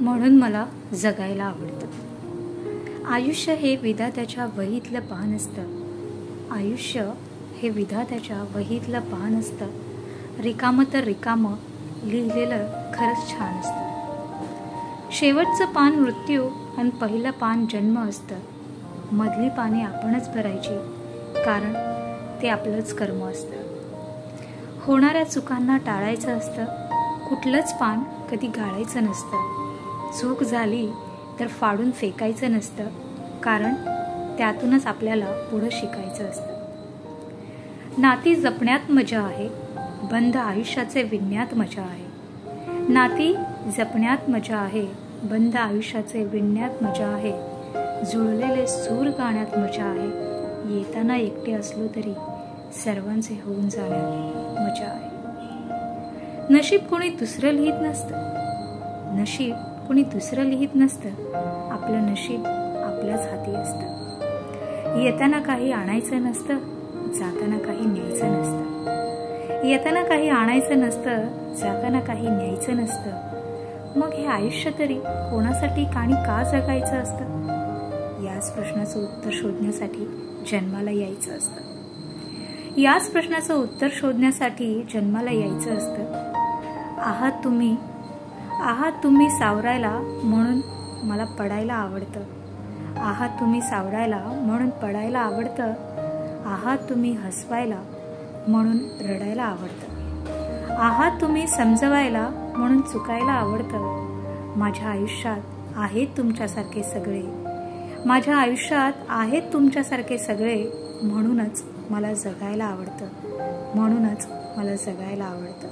म्हणून मला जगायला आवडतं. आयुष्य हे विधात्याच्या वहीतलं पान असतं. आयुष्य हे विधात्याच्या वहीतलं पान असतं. रिकामं तर रिकामं, लिहिलेलं खरंच छान असतं. शेवटचं पान मृत्यू आणि पहिलं पान जन्म असतं. मधली पाने आपणच भरायची, कारण ते आपलंच कर्म असतं. होणाऱ्या चुकांना टाळायचं असतं. कुठलंच पान कधी गाळायचं नसतं. चूक झाली तर फाडून फेकायचं नसतं, कारण त्यातूनच आपल्याला पुढं शिकायचं असतं. नाती जपण्यात मजा आहे, बंध आयुष्याचे विणण्यात मजा आहे. नाती जपण्यात मजा आहे, बंध आयुष्याचे विणण्यात मजा आहे. जुळलेले सूर गाण्यात मजा आहे. येताना एकटे असलो तरी सर्वांचे होऊन जाण्यात मजा आहे. नशीब कोणी दुसरं लिहित नसतं. नशीब कोणी दुसरं लिहित नसतं. आपलं नशीब आपल्याच हाती असतं. येताना काही आणायचं नसतं, जाताना काही न्यायचं नसतं. येताना काही आणायचं नसतं, जाताना काही न्यायचं नसतं. मग हे आयुष्य तरी कोणासाठी आणि का जगायचं असतं? याच प्रश्नाचं उत्तर शोधण्यासाठी जन्माला यायचं असतं. याच प्रश्नाचं उत्तर शोधण्यासाठी जन्माला यायचं असतं. आहात तुम्ही सावरायला, म्हणून मला पडायला आवडतं. आहात तुम्ही सावरायला, म्हणून पडायला आवडतं. आहात तुम्ही हसवायला, म्हणून रडायला आवडतं. आहात तुम्ही समजवायला, म्हणून चुकायला आवडतं. माझ्या आयुष्यात आहेत तुमच्यासारखे सगळे. माझ्या आयुष्यात आहेत तुमच्यासारखे सगळे. म्हणूनच मला जगायला आवडतं. म्हणूनच मला जगायला आवडतं.